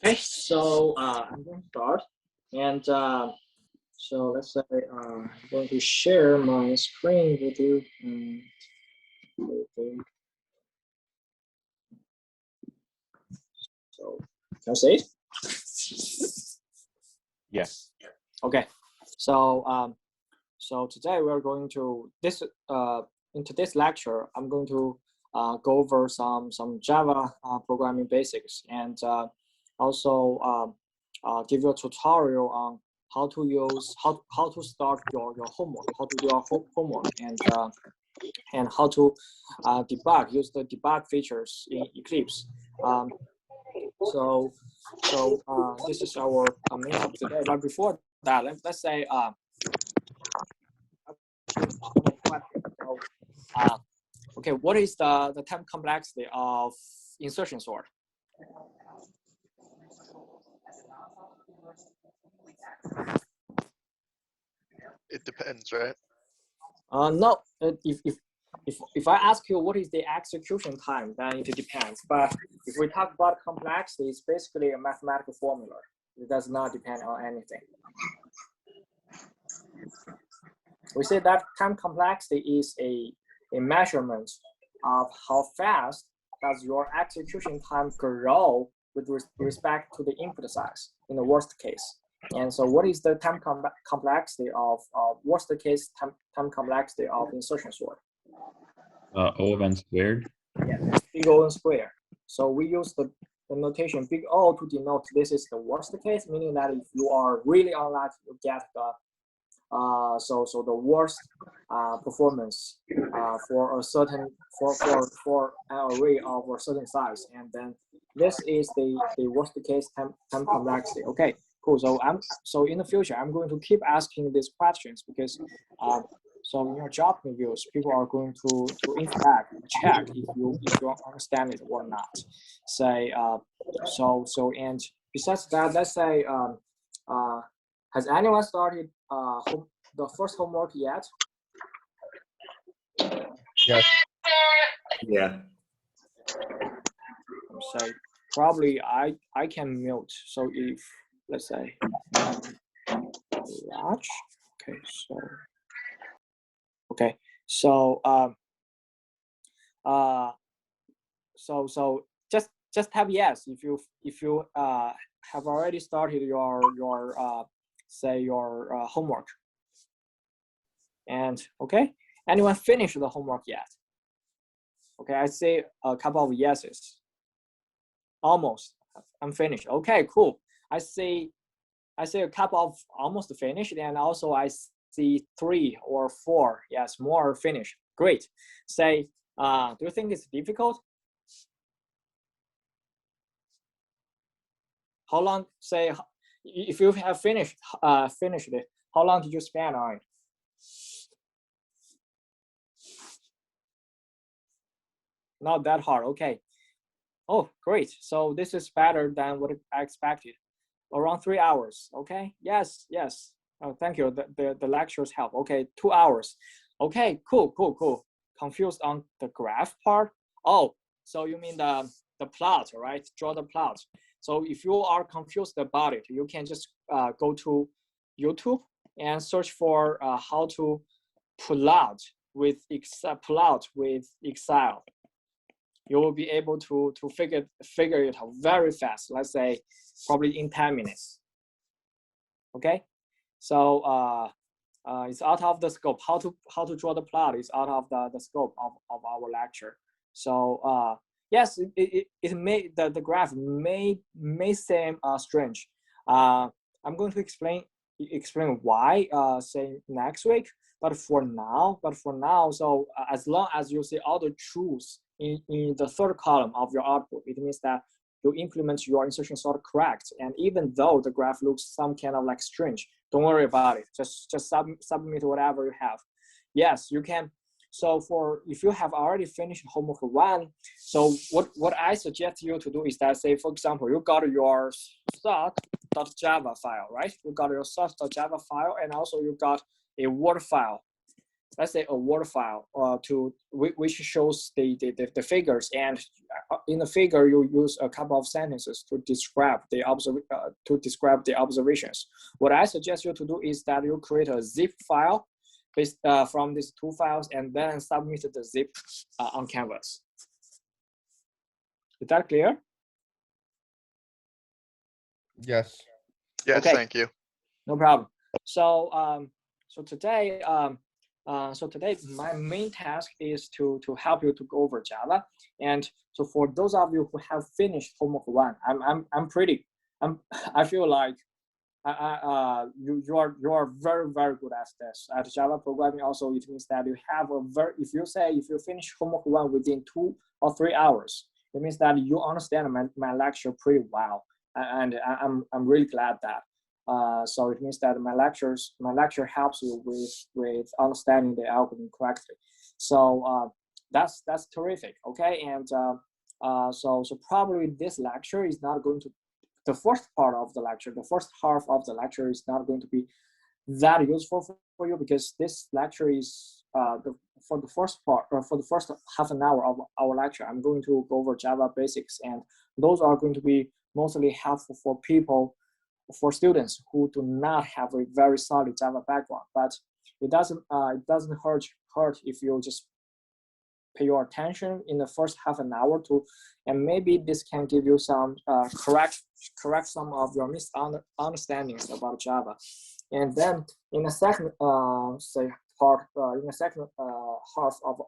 Okay, so I'm going to start, and so let's say I'm going to share my screen with you. So can I say it? Yes. Okay. So so today we are going to into this lecture. I'm going to go over some Java programming basics and also give you a tutorial on how to use how to start your homework, how to do your homework, and how to use the debug features in Eclipse. So this is our main topic today. But before that, let's say okay, what is the time complexity of insertion sort? It depends, right? No, if I ask you what is the execution time, then it depends. But if we talk about complexity, it's basically a mathematical formula. It does not depend on anything. We say that time complexity is a measurement of how fast does your execution time grow with respect to the input size in the worst case. And so what is the time complexity of worst case time complexity of insertion sort? O(n squared. Yeah, big O squared. So we use the notation big O to denote this is the worst case, meaning that if you are really unlucky, you get the so the worst performance for a certain for an array of a certain size, and then this is the worst case time complexity. Okay, cool. So in the future I'm going to keep asking these questions because so in your job reviews people are going to interact check if you understand it or not. Say so and besides that, let's say has anyone started the first homework yet? Yes. Yeah. So probably I can mute. So if let's say large, okay, so just have yes if you have already started your say your homework. And okay, anyone finished the homework yet? Okay, I see a couple of yeses. Almost, I'm finished. Okay, cool. I see a couple of almost finished, and also I see 3 or 4, yes, more finished. Great. Say, do you think it's difficult? How long? Say, if you have finished it, how long did you spend on it? Not that hard. Okay. Oh, great. So this is better than what I expected. Around 3 hours. Okay. Yes. Oh, thank you. The lectures help. Okay, 2 hours. Okay, cool. Confused on the graph part? Oh, so you mean the plot, right? Draw the plot. So if you are confused about it, you can just go to YouTube and search for how to plot with Excel. You will be able to figure it out very fast. Let's say probably in 10 minutes. Okay, so it's out of the scope. How to draw the plot is out of the scope of our lecture. So yes, it may the graph may seem strange. I'm going to explain why say next week. But for now, so as long as you see all the truths in the third column of your output, it means that you implement your insertion sort correct. And even though the graph looks some kind of like strange, don't worry about it. Just submit whatever you have. Yes, you can. So if you have already finished homework 1, so what I suggest you to do is that, say for example, you got your start.java file, right? You got your start.java file, and also you got a Word file. let's say a Word file which shows the figures, and in the figure you use a couple of sentences to describe the observations. What I suggest you to do is that you create a zip file based from these two files, and then submit the zip on Canvas. Is that clear? Yes. Yes, Okay. thank you. No problem. So today my main task is to help you to go over Java. And so for those of you who have finished homework 1, I feel like you are very, very good at this. At Java programming also, it means that you have if you finish homework 1 within 2 or 3 hours, it means that you understand my lecture pretty well. And I'm really glad that. So it means that my lecture helps you with understanding the algorithm correctly. So that's terrific. Okay, and so probably this lecture is not going to, the first part of the lecture, the first half of the lecture is not going to be that useful for you, because this lecture is for the first part, or for the first half an hour of our lecture, I'm going to go over Java basics, and those are going to be mostly helpful for students who do not have a very solid Java background. But it doesn't hurt if you just pay your attention in the first half an hour and maybe this can give you some correct some of your misunderstandings about Java. And then in the second half of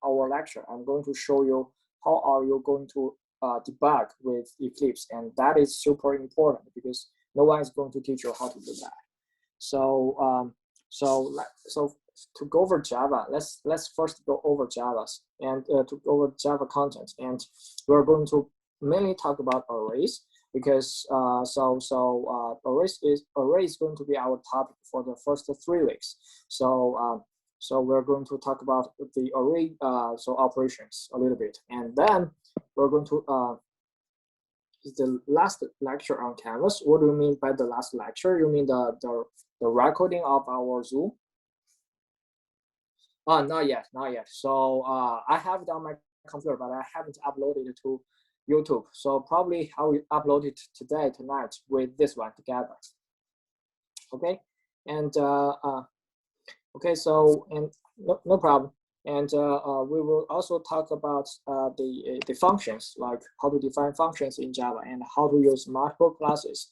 our lecture, I'm going to show you how are you going to debug with Eclipse, and that is super important because no one is going to teach you how to do that. So to go over Java, let's first go over Java and to go over Java content, and we're going to mainly talk about arrays because array is going to be our topic for the first 3 weeks. So we're going to talk about the array operations a little bit, and then we're going to the last lecture on Canvas. What do you mean by the last lecture? You mean the recording of our Zoom? Not yet. So I have it on my computer, but I haven't uploaded it to YouTube. So probably I will upload it tonight with this one together. Okay, and okay, so and no problem. And we will also talk about the functions, like how to define functions in Java and how to use multiple classes.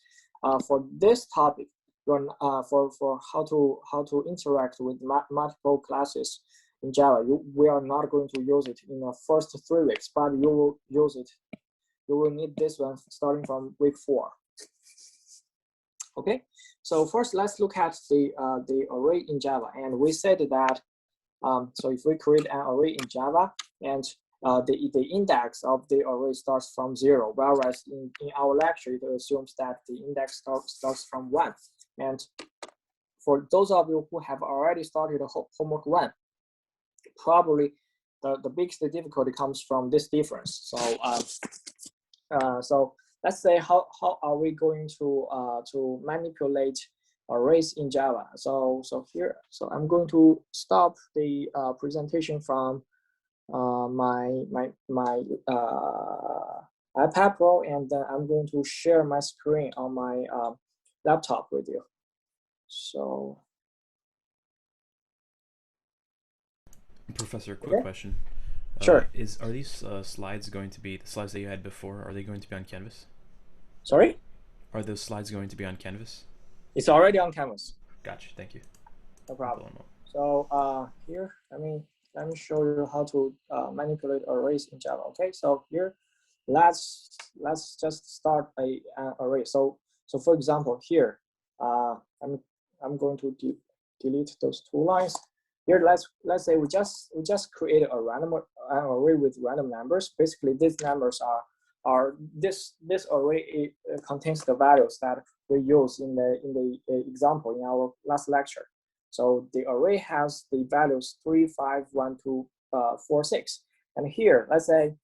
For this topic, for how to interact with multiple classes in Java, we are not going to use it in the first 3 weeks, but you will use it. You will need this one starting from week 4. Okay, so first let's look at the array in Java, and we said that. So if we create an array in Java, and the index of the array starts from 0, whereas in our lecture it assumes that the index starts from 1. And for those of you who have already started homework 1, probably the biggest difficulty comes from this difference. So let's say how are we going to manipulate arrays in Java. So I'm going to stop the presentation from my iPad Pro, and then I'm going to share my screen on my laptop with you. So, Professor, quick question. Sure. Are these slides going to be the slides that you had before? Are they going to be on Canvas? Sorry? Are those slides going to be on Canvas? It's already on Canvas. Gotcha. Thank you. No problem. So here, let me show you how to manipulate arrays in Java. Okay, so here, let's just start an array. So for example, here, I'm going to delete those 2 lines. Here, let's say we just create an array with random numbers. Basically, these numbers are this array contains the values that we use in the example in our last lecture. So the array has the values 3, 5, 1, 2, 4, 6. And here, let's say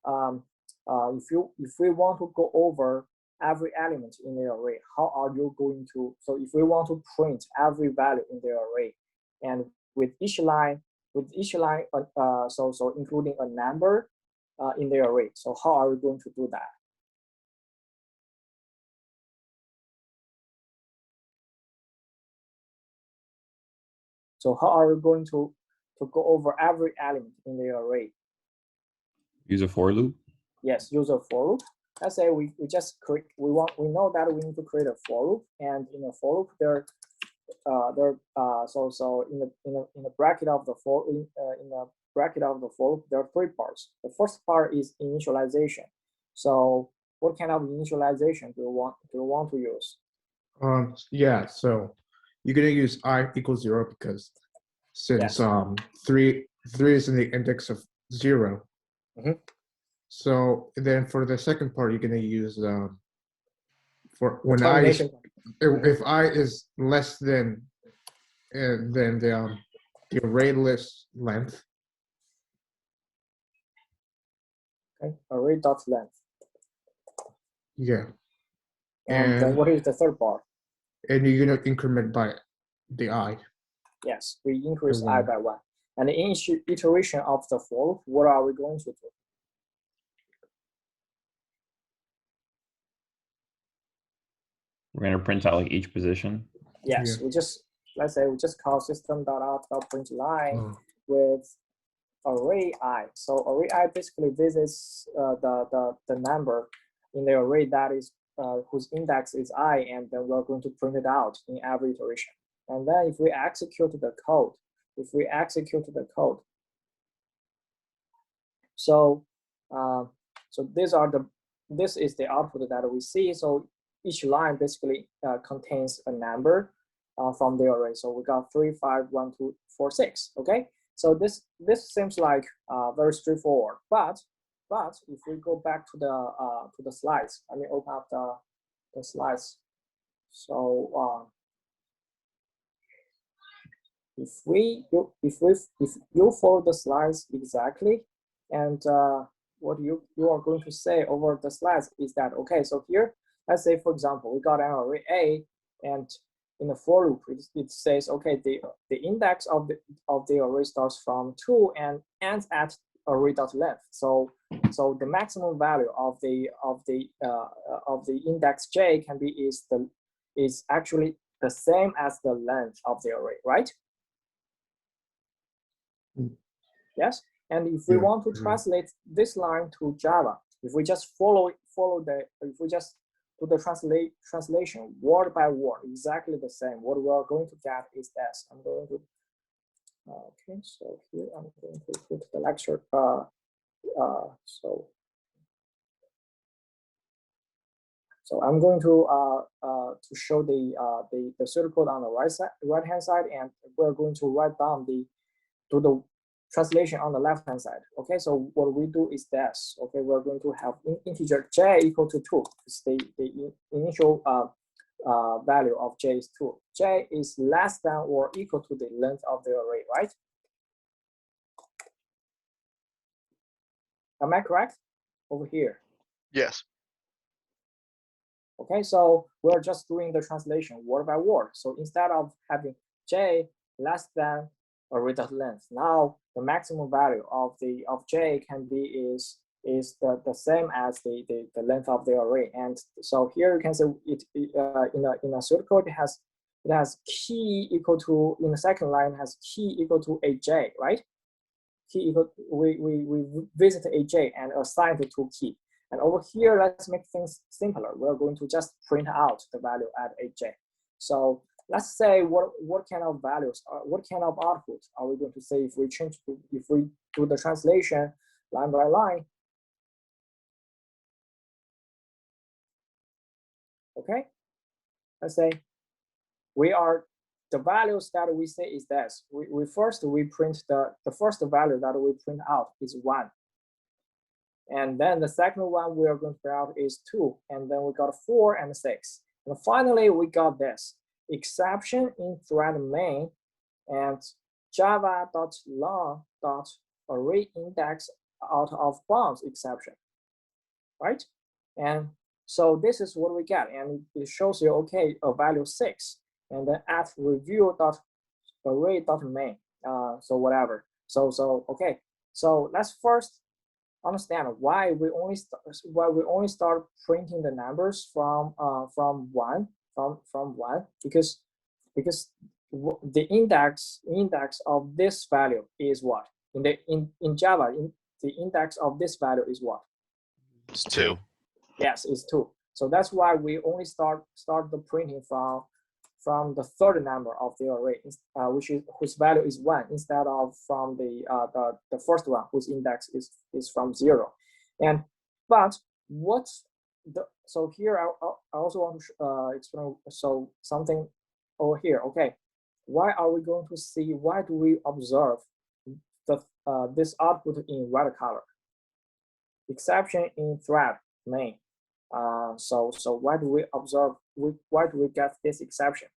if we want to go over every element in the array, how are you going to? So if we want to print every value in the array, and with each line, so including a number in the array. So how are we going to do that? So how are we going to go over every element in the array? Use a for loop. Yes, use a for loop. Let's say we just create. We know that we need to create a for loop, and in a for loop so in the bracket of the for loop there are three parts. The first part is initialization. So what kind of initialization do you want to use? Yeah, so you're gonna use I equals 0 because since Yes. 3 is in the index of 0. Mhm. So then for the second part, you're gonna use for when Termination. if I is less than the array list length. Okay, array dot length. Yeah. And then what is the third part? And you're gonna increment by the I. Yes, we increase By I one. by 1. And in each iteration of the for loop, what are we going to do? We're gonna print out like each position. Yes, Yeah. let's say we just call system.out.println Oh. with array I. So array I basically visits the number in the array that is whose index is I, and then we're going to print it out in every iteration. And then if we execute the code, so this is the output that we see. So each line basically contains a number from the array. So we got 3, 5, 1, 2, 4, 6. Okay. So this seems like very straightforward. But if we go back to the slides, let me open up the slides. So if you follow the slides exactly, and what you are going to say over the slides is that, okay, so here, let's say for example, we got an array A, and in the for loop it says, okay, the index of the array starts from 2 and ends at array.length. So the maximum value of the index j can be is actually the same as the length of the array, right? Yes, and if we want to translate this line to Java, if we just if we just do the translation word by word, exactly the same, what we are going to get is this. I'm going to okay, so here I'm going to put the lecture. So I'm going to show the pseudocode on the right hand side, and we're going to write down the translation on the left hand side. Okay, so what we do is this. Okay, we're going to have integer j equal to 2. It's the initial value of j is 2. J is less than or equal to the length of the array, right? Am I correct? Over here. Yes. Okay, so we're just doing the translation word by word. So instead of having j less than array.length, now the maximum value of j can be is the same as the length of the array. And so here you can see it in a pseudocode, it has key equal to, in the second line has key equal to aj, right? Key equal, we visit aj and assign the to key. And over here, let's make things simpler. We're going to just print out the value at aj. So let's say what kind of values, what kind of output are we going to say if we do the translation line by line? Okay, let's say the values that we say is this. We print the first value that we print out is 1. And then the second one we are going to print out is 2. And then we got 4 and 6. And finally, we got this exception in thread main and java.long.array index out of bounds exception, right? And so this is what we get. And it shows you, okay, a value 6. And then at review.array.main. So whatever. So okay. So let's first understand why we only start printing the numbers from one because the index of this value is what in Java the index of this value is what? It's 2. Yes, it's 2. So that's why we only start the printing from the third number of the array, whose value is 1, instead of from the first one whose index is from 0. And but so here I also want to explain something over here. Okay, why are we going to see? Why do we observe this output in red color? Exception in thread main. So why do we observe? Why do we get this exception?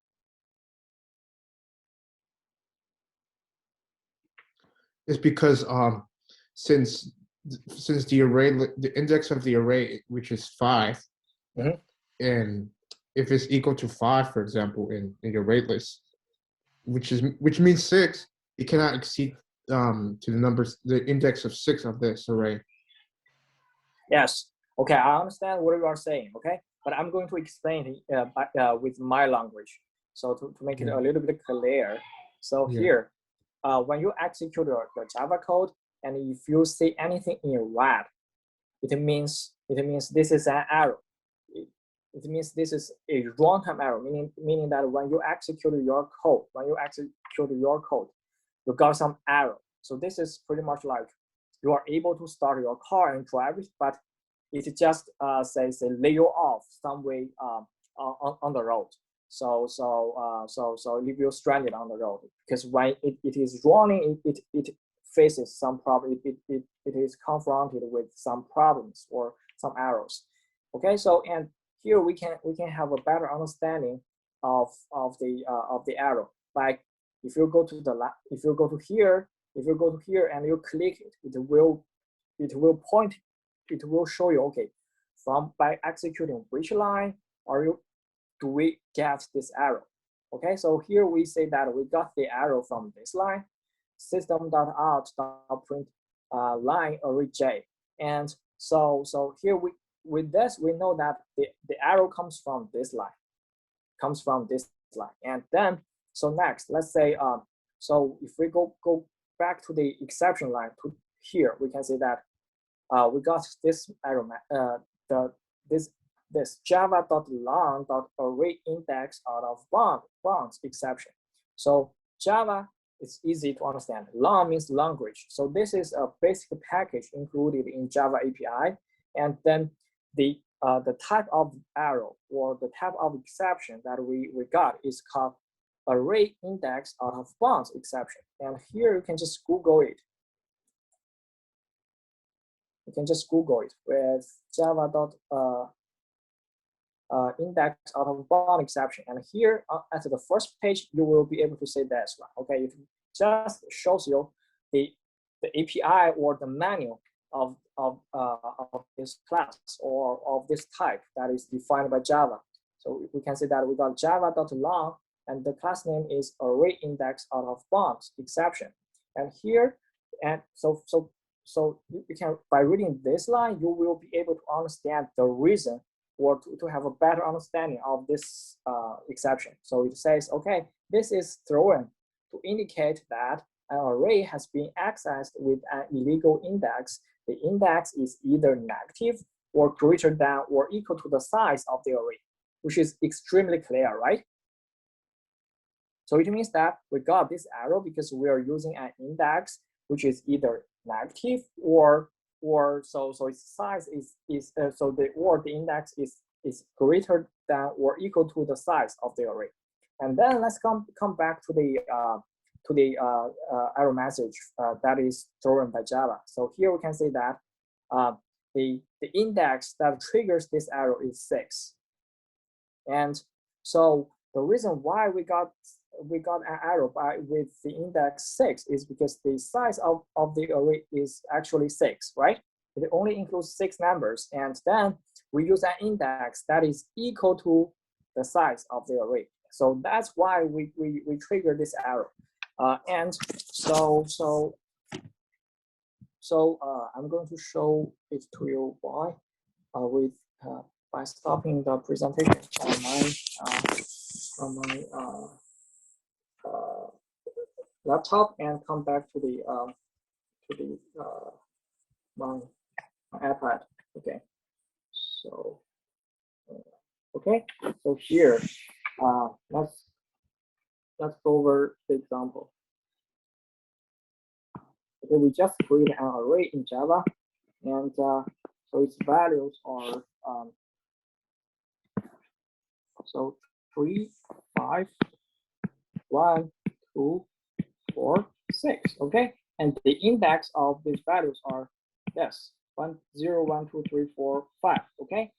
It's because since the array, the index of the array, which is 5, and if it's equal to 5, for example, in your array list, which means 6, it cannot exceed to the index of 6 of this array. Yes. Okay, I understand what you are saying. Okay, but I'm going to explain it with my language, so to make it a little bit clear. So here, when you execute your Java code, and if you see anything in red, it means this is an error. It means this is a runtime error, meaning that when you execute your code, you got some error. So this is pretty much like you are able to start your car and drive it, but it just says lay you off some way on the road. So leave you stranded on the road, because when it is running, it faces some problem. It is confronted with some problems or some errors. Okay, so and here we can have a better understanding of the error. Like if you go to here and you click it, it will show you, okay, by executing which line do we get this error. Okay, so here we say that we got the error from this line, system.out.print line array j. And so here with this we know that the error comes from this line, and then so next let's say so if we go back to the exception line to here, we can say that we got this error this java.long.array index out of bounds exception. So Java is easy to understand. Long means language. So this is a basic package included in Java API, and then the type of error or the type of exception that we got is called array index out of bounds exception. And here you can just Google it. You can just Google it with java index out of bound exception. And here at the first page, you will be able to say this one. Okay, it just shows you the API or the menu of this class or of this type that is defined by Java. So we can say that we got java.long, and the class name is array index out of bounds exception. And here, and so you can, by reading this line, you will be able to understand the reason or to have a better understanding of this exception. So it says, okay, this is thrown to indicate that an array has been accessed with an illegal index. The index is either negative or greater than or equal to the size of the array, which is extremely clear, right? So it means that we got this error because we are using an index which is either negative or so its size is the index is greater than or equal to the size of the array. And then let's come back to the error message that is thrown by Java. So here we can say that the index that triggers this error is 6. And so the reason why we got an error with the index 6 is because the size of the array is actually 6, right? It only includes 6 numbers, and then we use an index that is equal to the size of the array. So that's why we trigger this error. And so I'm going to show it to you by stopping the presentation on my laptop and come back to the my iPad. Okay, so okay, so here let's go over the example. Okay, we just create an array in Java, and so its values are so 3, 5, 1, 2, 4, 6. Okay, and the index of these values are this 1, 0, 1, 2, 3, 4, 5. Okay,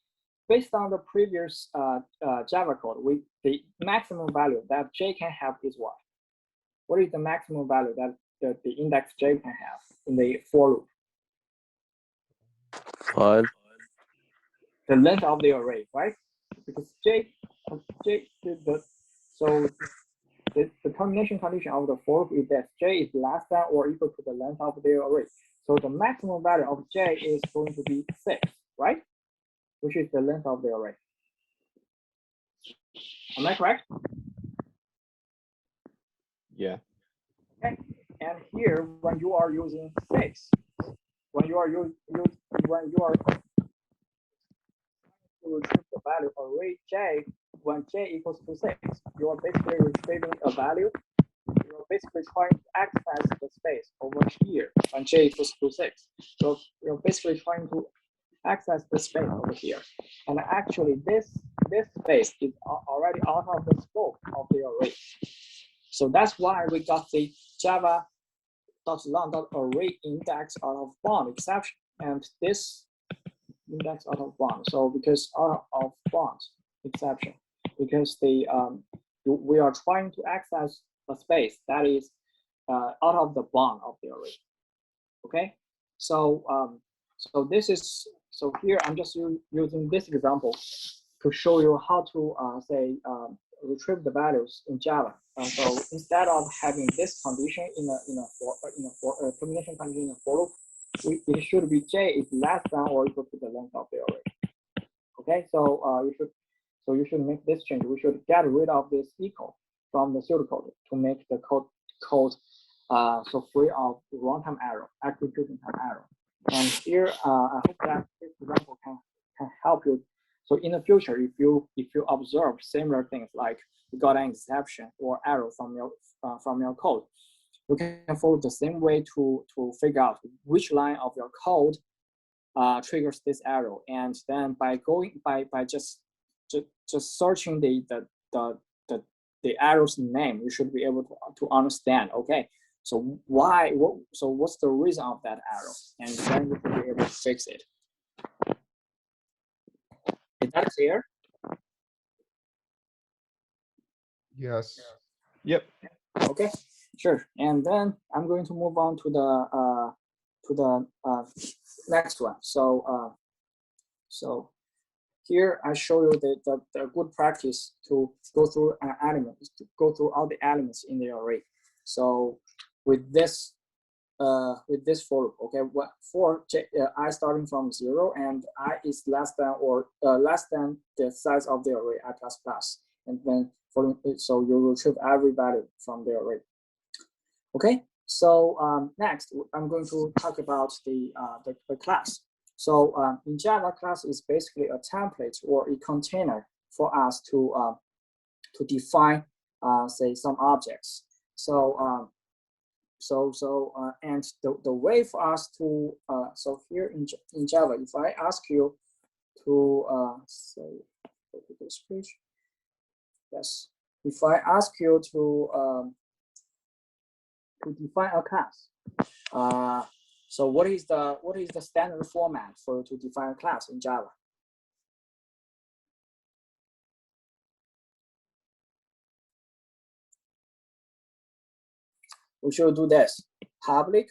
based on the previous Java code, the maximum value that J can have is what? What is the maximum value that the index J can have in the for loop? 5. The length of the array, right? Because the termination condition of the for loop is that J is less than or equal to the length of the array. So the maximum value of J is going to be 6, right? Which is the length of the array. Am I correct? Yeah. Okay. And here, when you are using 6, when you are to retrieve the value of array J, when J equals to 6, you are basically retrieving a value. You are basically trying to access the space over here when J equals to 6. So you're basically trying to access the space over here. And actually, this space is already out of the scope of the array. So that's why we got the java.long.array index out of bound exception, and this index out of bound. So because out of bound exception, because we are trying to access a space that is out of the bound of the array. Okay, so so here I'm just using this example to show you how to retrieve the values in Java. So instead of having this condition in a termination condition in a for loop, it should be J is less than or equal to the length of the array. Okay, so you should make this change. We should get rid of this equal from the pseudocode to make the code so free of runtime error, execution time error. And here I hope that this example can help you. So in the future, if you observe similar things like you got an exception or error from your code, you can follow the same way to figure out which line of your code triggers this error, and then by just searching the error's name, you should be able to understand. Okay, so what's the reason of that error, and then you can be able to fix it. Is that clear? Yes. Yep. Okay, sure. And then I'm going to move on to the next one. So so here I show you the good practice to go through all the elements in the array. So with this for loop, okay, for I starting from 0 and I is less than the size of the array I plus, and then so you retrieve every value from the array. Okay, so next I'm going to talk about the class. So in Java, class is basically a template or a container for us to define say some objects. So and the way for us to so here in Java, if I ask you to say go to this page, yes, if I ask you to define a class, so what is the standard format for to define a class in Java? We should do this: public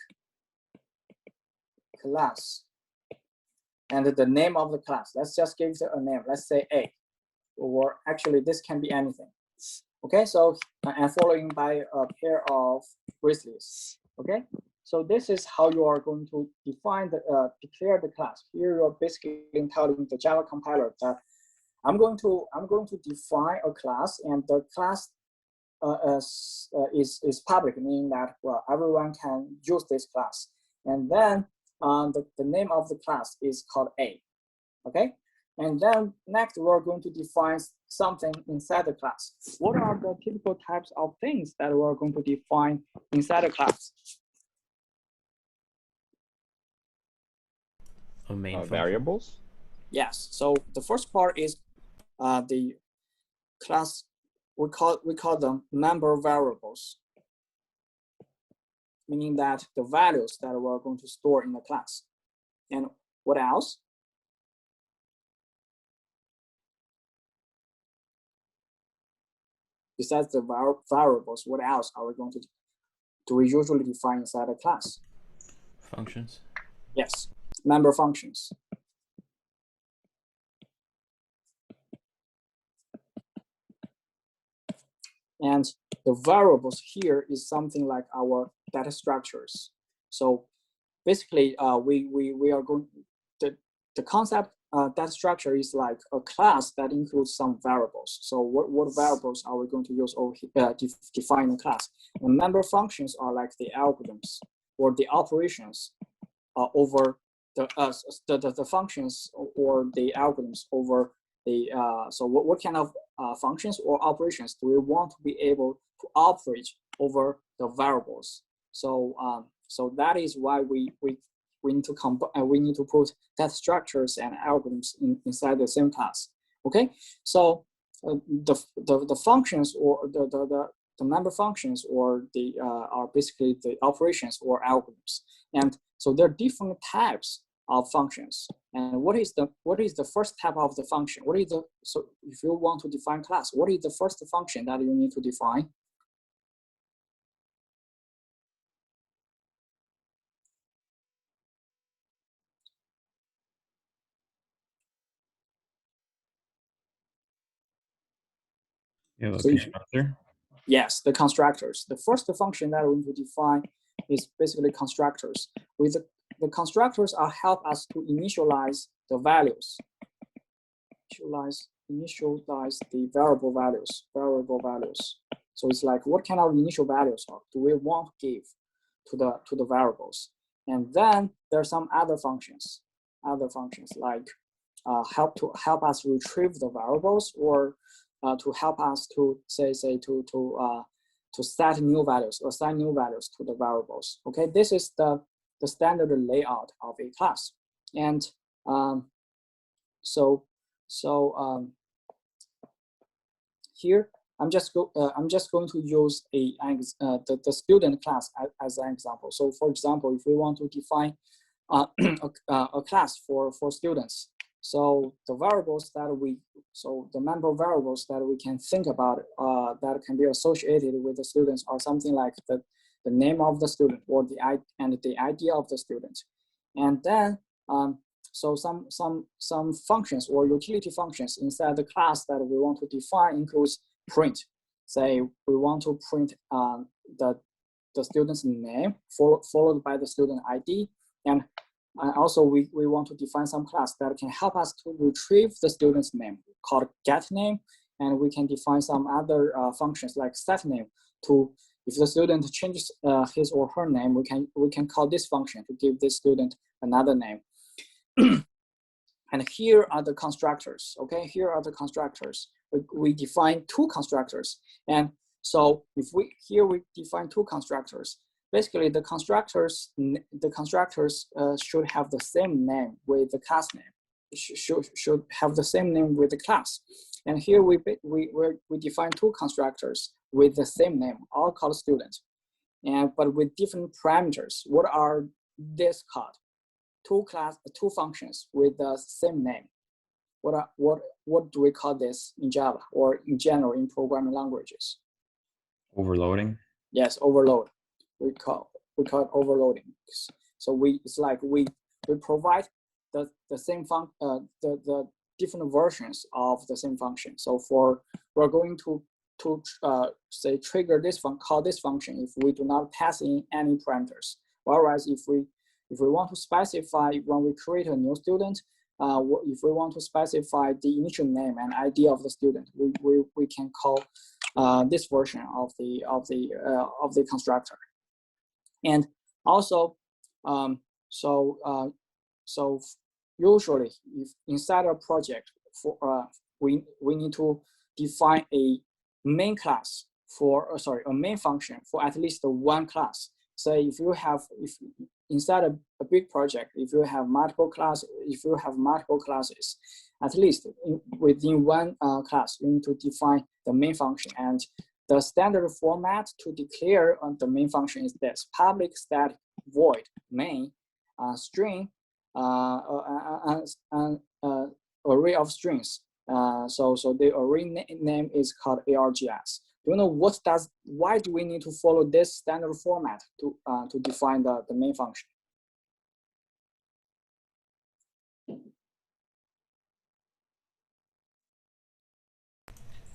class, and the name of the class. Let's just give it a name. Let's say A, or actually this can be anything. Okay, so and following by a pair of bracelets. Okay, so this is how you are going to define the declare the class. Here you're basically telling the Java compiler that I'm going to define a class, and the class is public, meaning that well everyone can use this class, and then the name of the class is called A. Okay, and then next we're going to define something inside the class. What are the typical types of things that we're going to define inside the class? A main function. Variables. Yes. So the first part is the class. We call them member variables, meaning that the values that we're going to store in the class. And what else? Besides the variables, what else are we going to do? We usually define inside a class? Functions. Yes, member functions. And the variables here is something like our data structures. So basically, we are going the concept data structure is like a class that includes some variables. So what variables are we going to use over define the class? And member functions are like the algorithms or the operations over the functions or the algorithms over the so what kind of functions or operations do we want to be able to operate over the variables? So so that is why we need to put data structures and algorithms inside the same class. Okay, so the functions or the member functions or the are basically the operations or algorithms, and so there are different types of functions. And what is the first type of the function? What is the so if you want to define class, what is the first function that you need to define? Yeah, the So constructor. yes, the constructors. The first function that we need to define is basically constructors. With the constructors are help us to initialize the values. Initialize the variable values. So it's like what kind of initial values do we want to give to the variables? And then there are some other functions like help us retrieve the variables, or to help us to to set new values or assign new values to the variables. Okay, this is the standard layout of a class. And here I'm just going to use the student class as an example. So for example, if we want to define a class for students, so the variables that the member variables that we can think about that can be associated with the students are something like the name of the student or the ID of the student, and then so some functions or utility functions inside the class that we want to define includes print. Say we want to print the student's name followed by the student ID, and also we want to define some class that can help us to retrieve the student's name called getName, and we can define some other functions like setName to if the student changes his or her name, we can call this function to give this student another name. And here are the constructors. Okay, here are the constructors. We define two constructors, and so if we define two constructors. Basically, the constructors should have the same name with the class name. Should have the same name with the class. And here we define two constructors with the same name, all called student, but with different parameters. What are this called? Two functions with the same name. What do we call this in Java or in general in programming languages? Overloading. Yes, overload. We call it overloading. So it's like we provide the same the different versions of the same function. So we're going to say trigger this call this function if we do not pass in any parameters. Whereas if we want to specify when we create a new student, if we want to specify the initial name and ID of the student, we can call this version of the constructor. And also, so usually, if inside a project, we need to define a main class for a main function for at least one class. Say if inside a big project, if you have multiple classes, at least within one class, you need to define the main function. And the standard format to declare the main function is this: public static void main string array of strings. So the array name is called args. Do you know why do we need to follow this standard format to define the main function?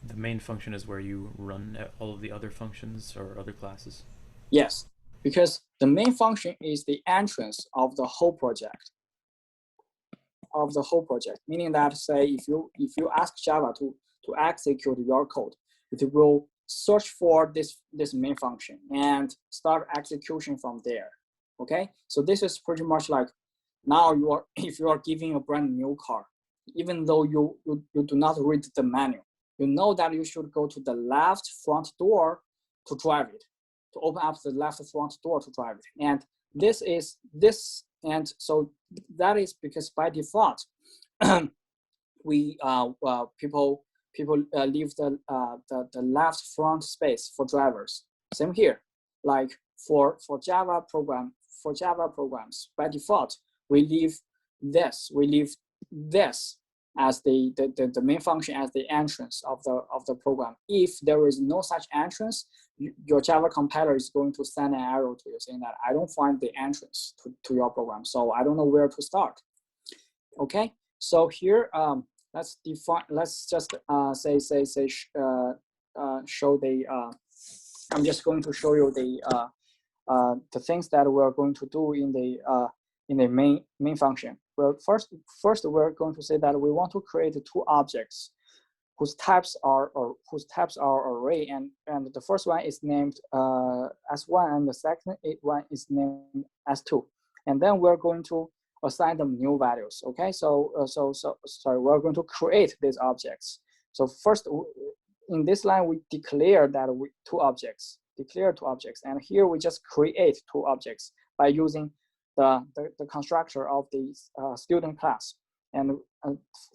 The main function is where you run all of the other functions or other classes. Yes, because the main function is the entrance of the whole project. Meaning that, say, if you ask Java to execute your code, it will search for this main function and start execution from there. Okay, so this is pretty much like now if you are giving a brand new car, even though you do not read the manual, you know that you should go to the left front door to drive it, to open up the left front door to drive it. And and so that is because by default, people leave the left front space for drivers. Same here, like for Java programs, by default we leave this as the main function as the entrance of the program. If there is no such entrance, your Java compiler is going to send an error to you saying that I don't find the entrance to your program, so I don't know where to start. Okay, so here let's just show the. I'm just going to show you the things that we're going to do in the main function. Well, first we're going to say that we want to create two objects whose types are array, and the first one is named S1 and the second one is named S2, and then we're going to assign them new values. Okay, so we're going to create these objects. So first, in this line we declare that two objects, and here we just create two objects by using the constructor of the student class. And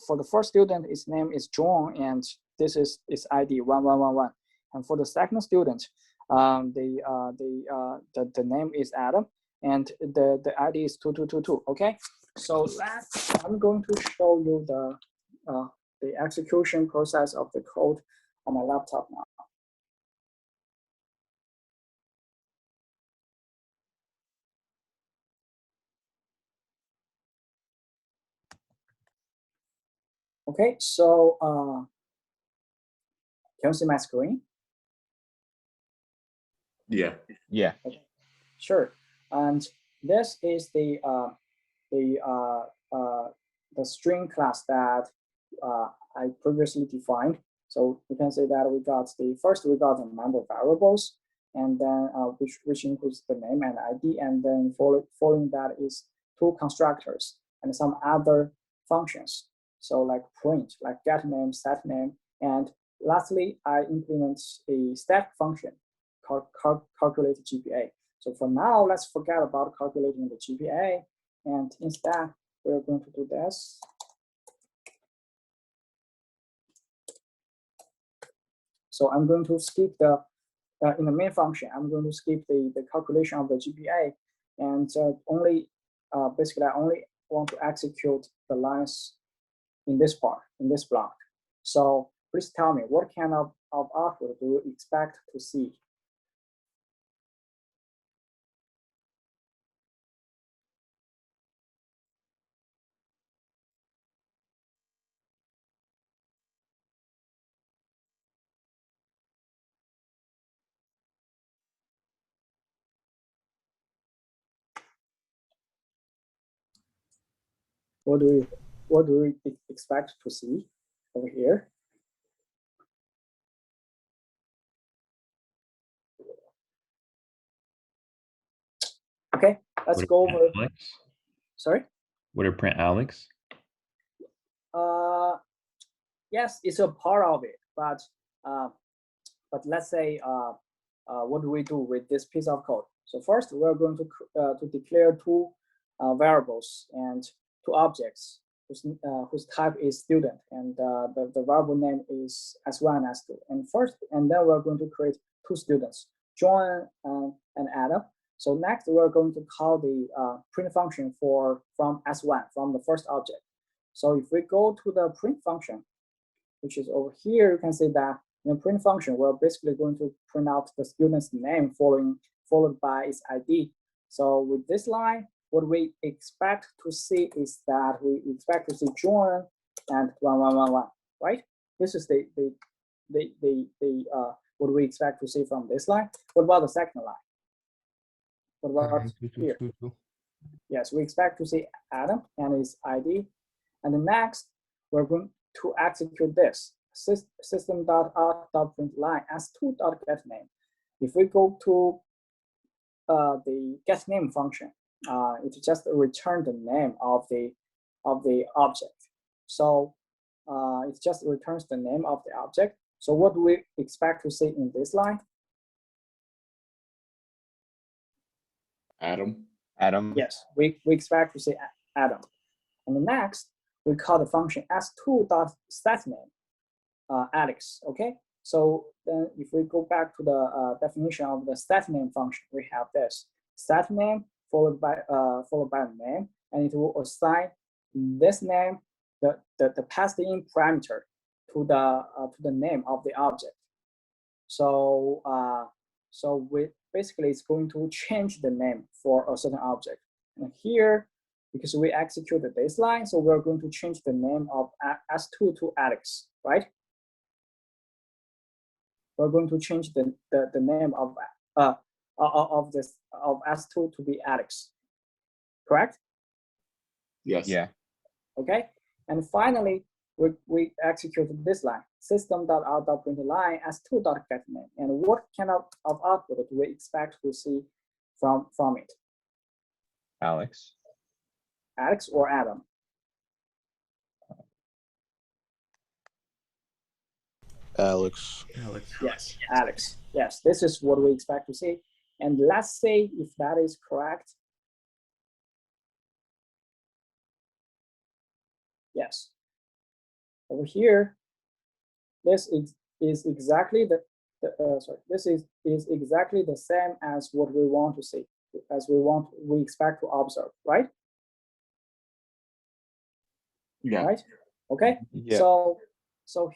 for the first student, its name is John, and this is its ID 1111. And for the second student, the name is Adam, and the ID is 2222. Okay, so I'm going to show you the execution process of the code on my laptop now. Okay, so can you see my screen? Yeah. Okay. Sure. And this is the string class that I previously defined. So you can say that we got the number of variables, and then which includes the name and ID, and then following that is two constructors and some other functions. So like print, like get name, set name, and lastly, I implement a static function called calculate GPA. So for now, let's forget about calculating the GPA, and instead we're going to do this. So I'm going to skip in the main function, I'm going to skip the calculation of the GPA, and basically I only want to execute the lines in this part, in this block. So please tell me, what kind of output do you expect to see? what do we expect to see over here? Okay, let's go over. Alex? Sorry. Would it print Alex? Yes, it's a part of it, but let's say what do we do with this piece of code? So first, we're going to declare two variables and two objects whose type is student, and the variable name is S1 and S2. And then we're going to create two students, John and Adam. So next, we're going to call the print function from S1, from the first object. So if we go to the print function, which is over here, you can see that in the print function, we're basically going to print out the student's name followed by its ID. So with this line, what we expect to see is that we expect to see John and 1111, right? This is the what we expect to see from this line. What about the second line? What about here? Yes, we expect to see Adam and his ID. And the next, we're going to execute this system.out.println s2.getName. If we go to the getName function, it just returns the name of the object. So it just returns the name of the object. So what do we expect to see in this line? Adam. Yes, we expect to see Adam. And the next, we call the function s2.setName Alex. Okay, so then if we go back to the definition of the setName function, we have this setName followed by a name, and it will assign this name the passed in parameter to the name of the object. So basically it's going to change the name for a certain object. And here, because we executed this line, so we're going to change the name of S2 to Alex, right? We're going to change the name of S2 to be Alex, correct? Yes. Yeah. Okay, and finally we executed this line, system.out.println s2.getName. And what kind of output do we expect to see from it? Alex. Alex or Adam? Alex. Yes, Alex. Yes, this is what we expect to see. And let's say if that is correct. Yes. Over here, this is exactly this is exactly the same as what we want to see, as we expect to observe, right? Yeah. Right. Okay. Yeah. So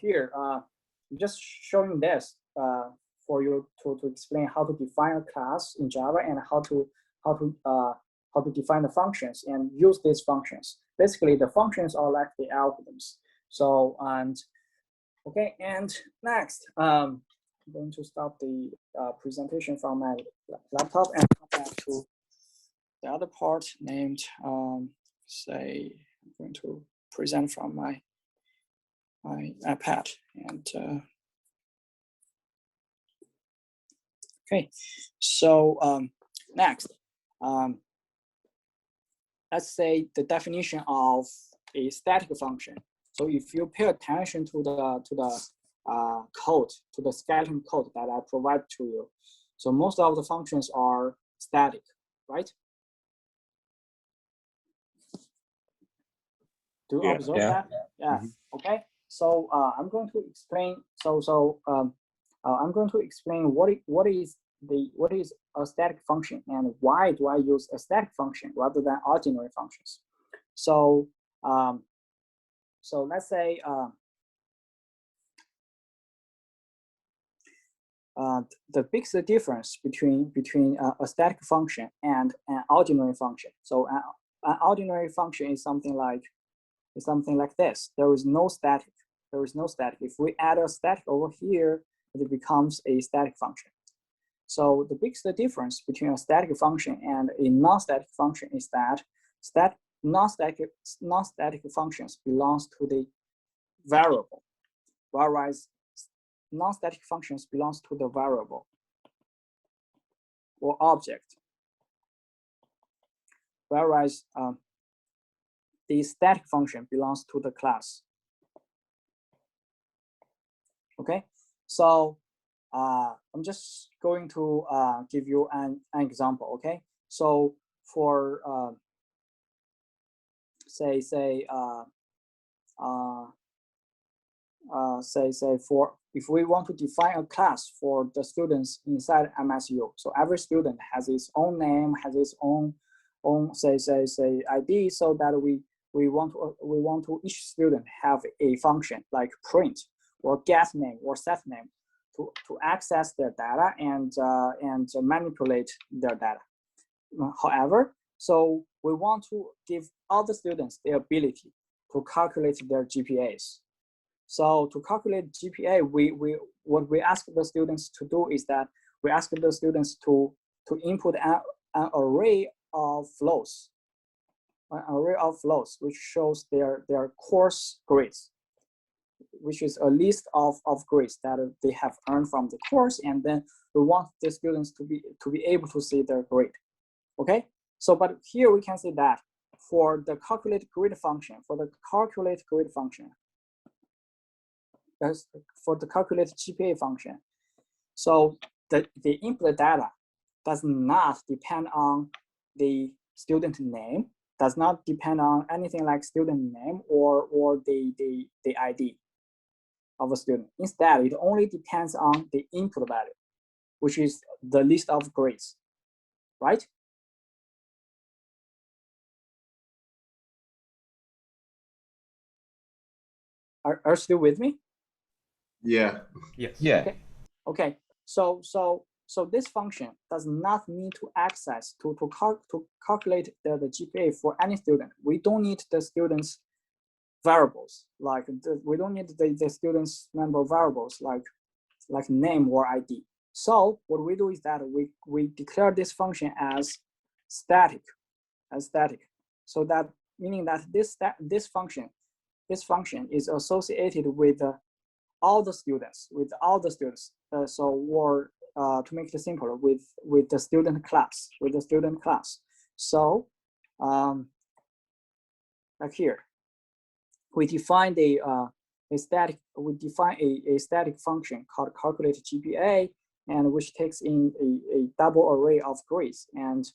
here, just showing this for you to explain how to define a class in Java and how to define the functions and use these functions. Basically, the functions are like the algorithms. So okay, and next, I'm going to stop the presentation from my laptop and come back to the other part named say I'm going to present from my iPad. And okay, so next, let's say the definition of a static function. So if you pay attention to the code, to the skeleton code that I provide to you, so most of the functions are static, right? Do you observe that? Yeah. Okay. So I'm going to explain. I'm going to explain what is a static function and why do I use a static function rather than ordinary functions. So so let's say the biggest difference between a static function and an ordinary function. So an ordinary function is something like this. There is no static. If we add a static over here, it becomes a static function. So the biggest difference between a static function and a non-static function is that non-static functions belongs to the variable, whereas non-static functions belongs to the variable or object, whereas the static function belongs to the class. Okay, so I'm just going to give you an example. Okay, so for say for if we want to define a class for the students inside MSU, so every student has its own name, has its own say ID, so that we want to each student have a function like print or get name or set name to access their data and manipulate their data. However, so we want to give all the students the ability to calculate their GPAs. So to calculate GPA, what we ask the students to do is that we ask the students to input an array of flows, which shows their course grades, which is a list of grades that they have earned from the course, and then we want the students to be able to see their grade. Okay, so but here we can see that for the calculate grade function, for the calculate GPA function, so the input data does not depend on the student name, does not depend on anything like student name or the ID of a student. Instead, it only depends on the input value, which is the list of grades, right? Are you still with me? Yeah. Yes. Yeah. Okay. So this function does not need to access to calculate the GPA for any student. We don't need the students' variables, like we don't need the students' member variables like name or ID. So what we do is that we declare this function as static. So that meaning that this function is associated with all the students, to make it simpler, with the student class, So like here, we define a static function called calculate GPA, and which takes in a double array of grades, and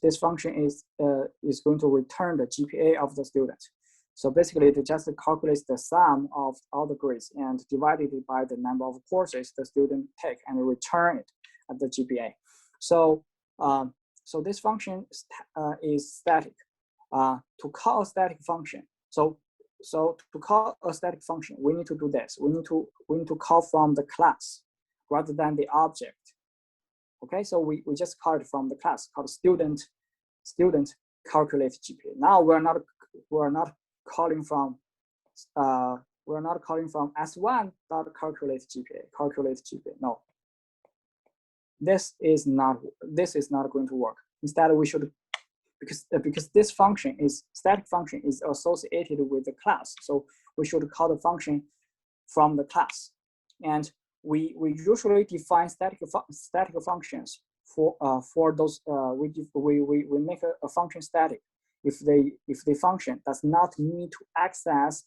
this function is going to return the GPA of the student. So basically, it just calculates the sum of all the grades and divided it by the number of courses the student take and return it at the GPA. So so this function is static. To call a static function, so to call a static function, we need to do this. We need to call from the class rather than the object. Okay, so we just call it from the class called student calculate GPA. Now we're not calling from S1 dot calculate GPA. No, this is not going to work. Instead, we should, because this static function is associated with the class, so we should call the function from the class. And we usually define static functions for those. We make a function static if the function does not need to access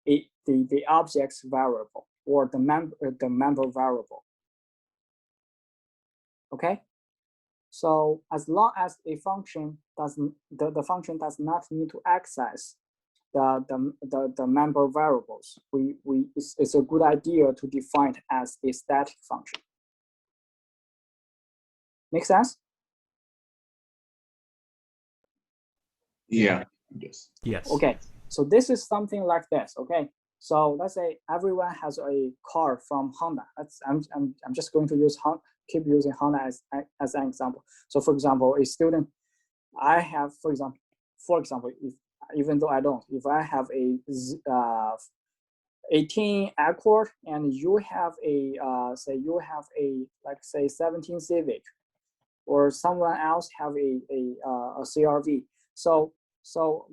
the object's variable or the member variable. Okay, so as long as a function the function does not need to access the member variables, it's a good idea to define it as a static function. Make sense? Yeah. Yes. Yes. Okay, so this is something like this. Okay, so let's say everyone has a car from Honda. I'm just going to keep using Honda as an example. So for example, a student, I have, for example, even though I don't, if I have a 18 Accord and you have a like 17 Civic, or someone else have a CRV. So So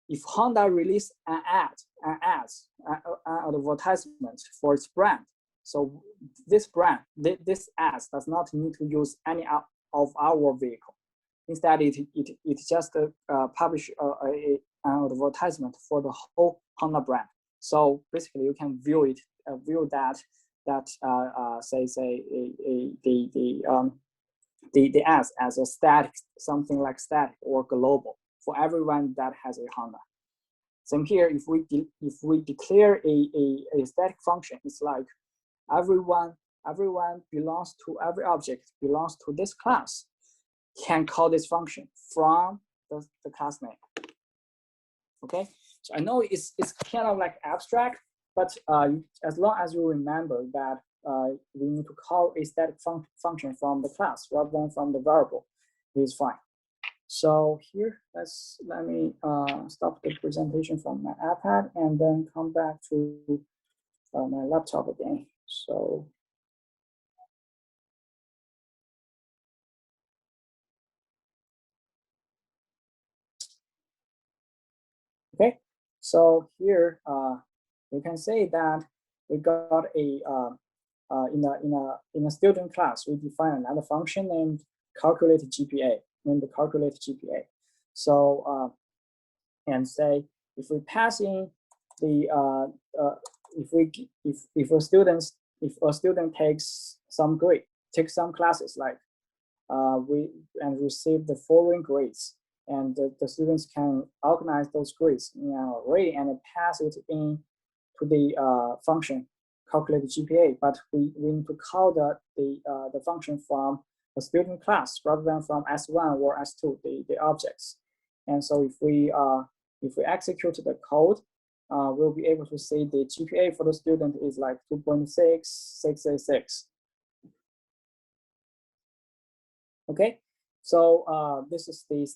if Honda release an advertisement for its brand, so this brand, this ad does not need to use any of our vehicle. Instead, it just publish an advertisement for the whole Honda brand. So basically, you can view it, view that the ads as a static, something like static or global for everyone that has a Honda. Same here, if we declare a static function, it's like everyone belongs to, every object belongs to this class, can call this function from the class name. Okay, so I know it's kind of like abstract, but as long as you remember that we need to call a static function from the class rather than from the variable, is fine. So here, let me stop the presentation from my iPad and then come back to my laptop again. So okay, so here you can say that we got a in a student class, we define another function named calculate GPA, So and say if we pass in the if a student takes some classes like and receive the following grades, and the students can organize those grades in an array and pass it in to the function calculate GPA, but we need to call the function from the student class rather than from S1 or S2, the objects. And so if we execute the code, we'll be able to see the GPA for the student is like 2.6686. Okay, so this is the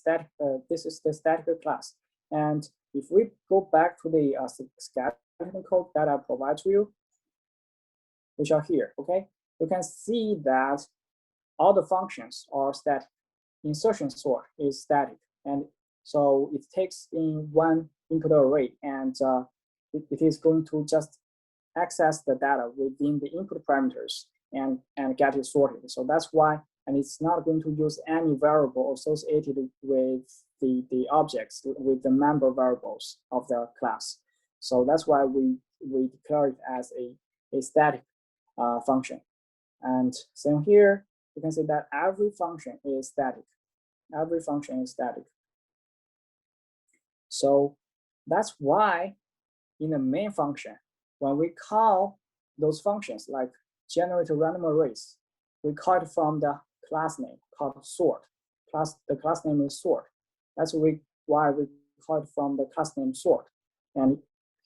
static class. And if we go back to the skeleton code that I provide to you, which are here, okay, you can see that all the functions are static. Insertion sort is static, and so it takes in one input array, and it is going to just access the data within the input parameters and get it sorted. So that's why, and it's not going to use any variable associated with the objects, with the member variables of the class. So that's why we declare it as a static function. And same here, you can see that every function is static. Every function is static. So that's why in the main function, when we call those functions like generate random arrays, we call it from the class name called sort. The class name is sort. That's why we call it from the class name sort. And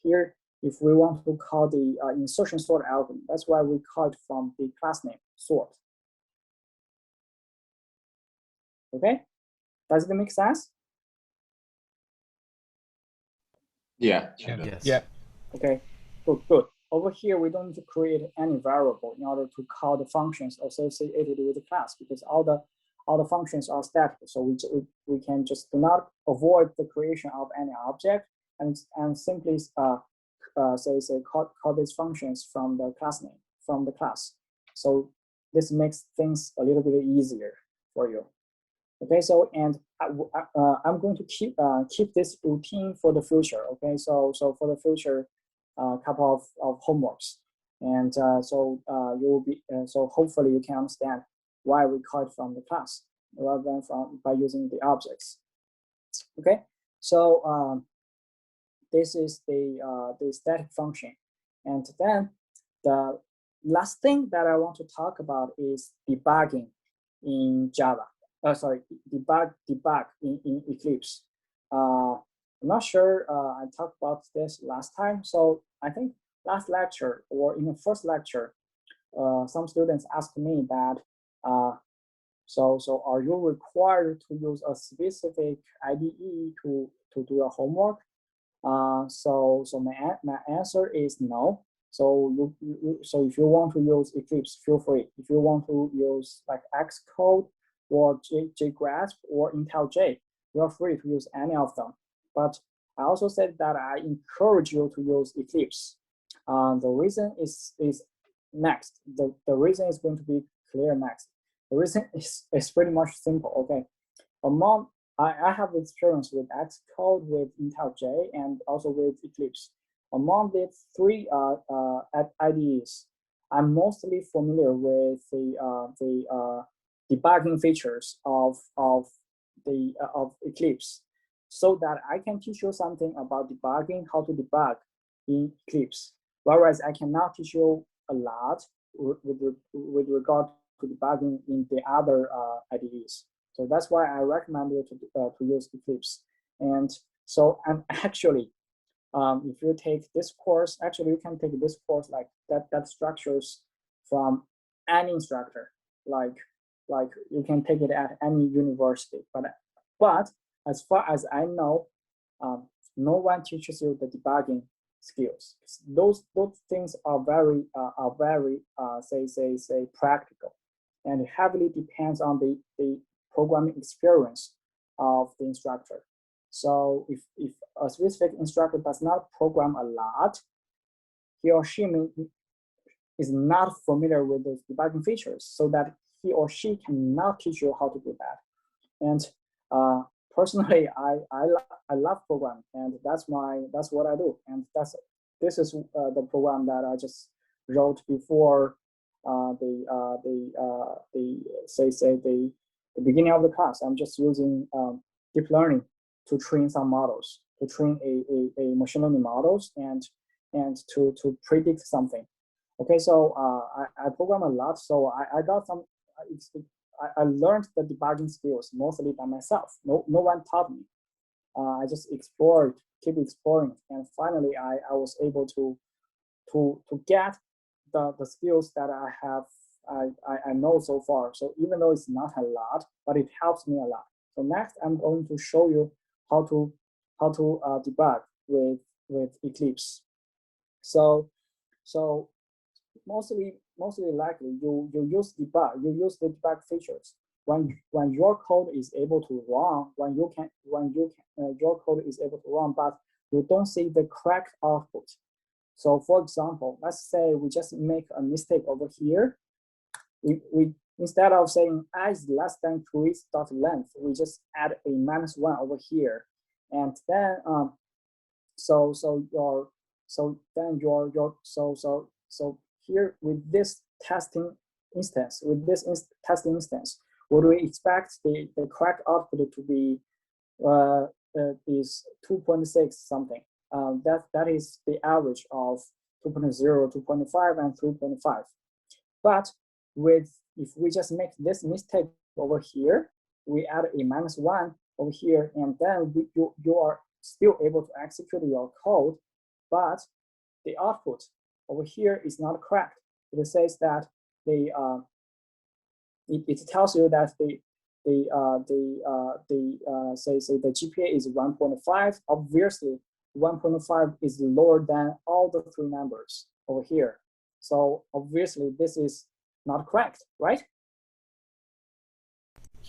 here, if we want to call the insertion sort algorithm, that's why we call it from the class name sort. Okay, does it make sense? Yeah. Yes. Yeah. Okay, good. Over here, we don't need to create any variable in order to call the functions associated with the class, because all the functions are static. So we can just do not avoid the creation of any object and simply call these functions from the class name, from the class. So this makes things a little bit easier for you. Okay, so and I'm going to keep this routine for the future. Okay, so for the future, couple of homeworks, and so you will be so hopefully you can understand why we call it from the class rather than by using the objects. Okay, so this is the static function, and then the last thing that I want to talk about is debugging in Java. Debug in Eclipse. I'm not sure I talked about this last time. So I think last lecture or in the first lecture, some students asked me that, so are you required to use a specific IDE to do your homework? So my answer is no. So so if you want to use Eclipse, feel free. If you want to use like Xcode, or JGrasp or IntelliJ. You are free to use any of them. But I also said that I encourage you to use Eclipse. The reason is next. The reason is going to be clear next. The reason is pretty much simple. Okay, I have experience with Xcode, with IntelliJ, and also with Eclipse. Among the three IDEs, I'm mostly familiar with the debugging features of Eclipse, so that I can teach you something about debugging, how to debug in Eclipse. Whereas I cannot teach you a lot with regard to debugging in the other IDEs. So that's why I recommend you to use Eclipse. And actually, if you take this course, actually you can take this course like that structures from any instructor. Like you can take it at any university. But as far as I know, no one teaches you the debugging skills. Those things are very say practical, and it heavily depends on the programming experience of the instructor. So if a specific instructor does not program a lot, he or she is not familiar with those debugging features, so that he or she cannot teach you how to do that. And personally, I love programming, and that's what I do. And this is the program that I just wrote before the beginning of the class. I'm just using deep learning to train some models, to train a machine learning models, and to predict something. Okay, so I program a lot, so I got some. I learned the debugging skills mostly by myself. No one taught me. I just keep exploring, and finally I was able to get the skills that I know so far. So even though it's not a lot, but it helps me a lot. So next I'm going to show you how to debug with Eclipse. So mostly likely you use the debug features when your code is able to run, your code is able to run, but you don't see the correct output. So for example, let's say we just make a mistake over here. We instead of saying I is less than create.length, we just add a -1 over here, and then here with this testing instance, what do we expect the correct output to be? Is 2.6 something. That is the average of 2.0, 2.5, and 3.5. But if we just make this mistake over here, we add a -1 over here, and then you are still able to execute your code, but the output over here is not correct. It says that it tells you that say the GPA is 1.5. Obviously, 1.5 is lower than all the three numbers over here. So obviously, this is not correct, right?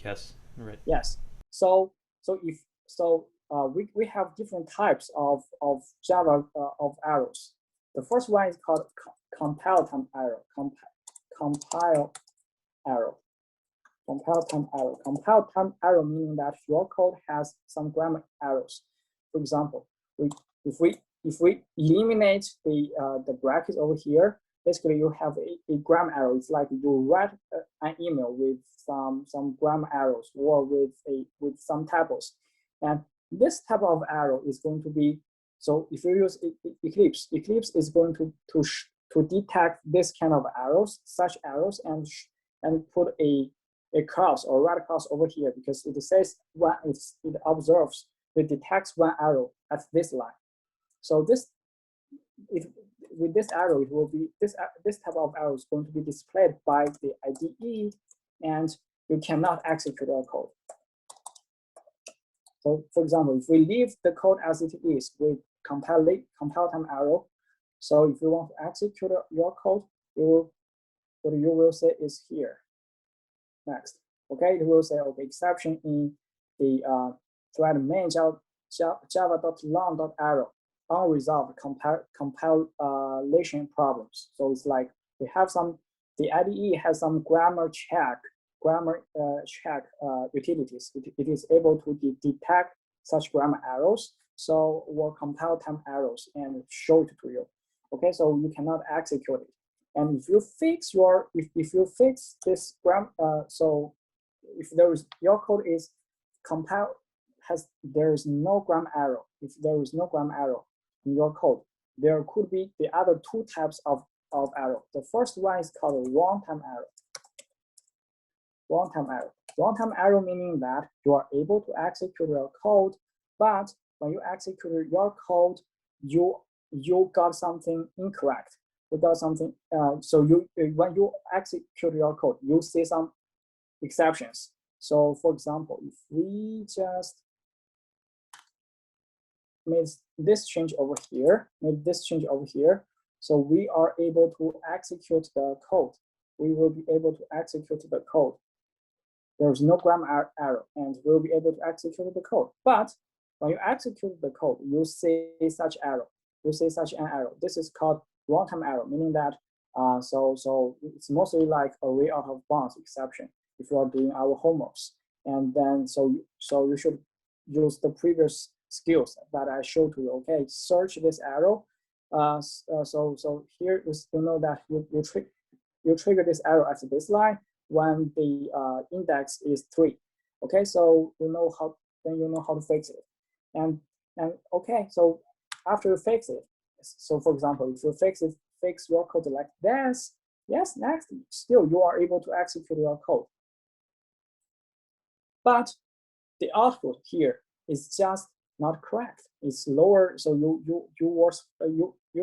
Yes, right. Yes. So we have different types of Java of arrows. The first one is called compile time arrow. Compile arrow. Compile time arrow meaning that your code has some grammar errors. For example, if we eliminate the brackets over here, basically you have a grammar error. It's like you write an email with some grammar errors or with some typos, and this type of error is going to be, so if you use Eclipse is going to detect this kind of errors, such errors, and put a cross or red cross over here, because it says it observes, it detects one error at this line. So with this arrow, it will be this type of arrow is going to be displayed by the IDE, and you cannot execute your code. So for example, if we leave the code as it is with compile time arrow, so if you want to execute your code, what you will say is here. Next, Okay, it will say, okay, exception in the thread main java.long.arrow unresolved compilation problems. So it's like we have some, the IDE has some grammar check utilities. It is able to detect such grammar errors, so or compile time errors and show it to you. Okay, so you cannot execute it. And if you fix your, if you fix this so if there is, your code is compiled, there is no grammar error. If there is no grammar error in your code, there could be the other two types of error. The first one is called runtime error. Runtime error. Runtime error meaning that you are able to execute your code, but when you execute your code, you got something incorrect. You got something. So when you execute your code, you see some exceptions. So for example, if we just made this change over here, so we are able to execute the code. We will be able to execute the code. There's no grammar error, and we'll be able to execute the code. But when you execute the code, you see such error. You see such an error. This is called runtime error, meaning that so it's mostly like array out of bounds exception if you are doing our homeworks. And then so you should use the previous skills that I showed to you. Okay, search this arrow. So here is, you know that you trigger this arrow at this line when the index is 3. Okay, so you know how to fix it. And okay, so after you fix it, so for example, if you fix your code like this, yes, next, still you are able to execute your code. But the output here is just not correct. It's lower, so you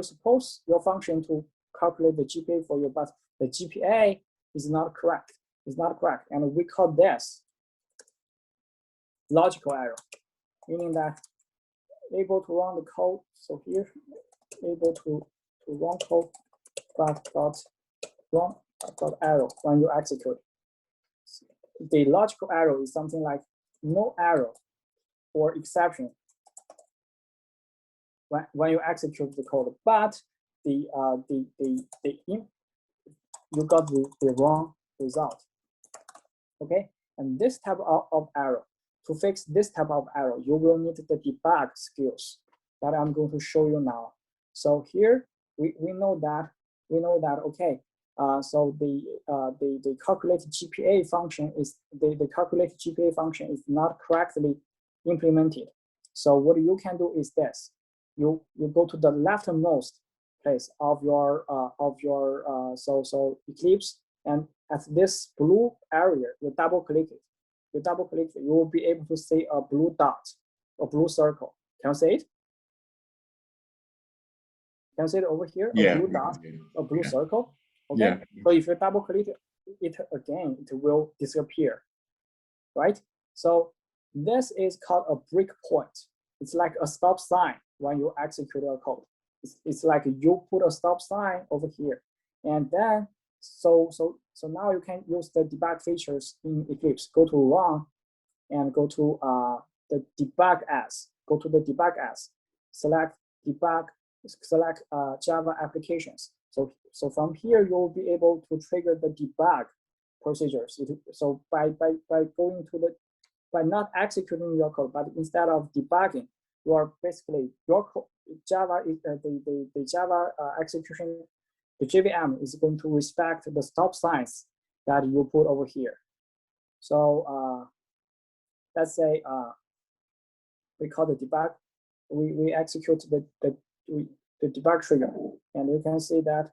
suppose your function to calculate the GPA for you, but the GPA is not correct. It's not correct, and we call this logical error, meaning that able to run the code. So here, able to run code, but run error when you execute. The logical error is something like no error or exception when you execute the code, but you got the wrong result. Okay, and this type of error, to fix this type of error, you will need the debug skills that I'm going to show you now. So here we know that okay. So the calculated GPA function is the calculated GPA function is not correctly implemented. So what you can do is this: you go to the leftmost place of your so Eclipse, and at this blue area, you double click it. You will be able to see a blue dot, a blue circle. Can you see it? Can you see it over here? Yeah. A blue dot, a blue circle. Okay. Yeah. So if you double click it again, it will disappear, right? So this is called a breakpoint. It's like a stop sign when you execute your code. It's like you put a stop sign over here, and then so now you can use the debug features in Eclipse. Go to run, and go to the debug as. Go to the debug as. Select debug. Select Java applications. So from here you will be able to trigger the debug procedures. So by going to the, by not executing your code, but instead of debugging, you are basically your code, Java is the Java execution. The JVM is going to respect the stop signs that you put over here. So let's say we call the debug. We execute the debug trigger, and you can see that.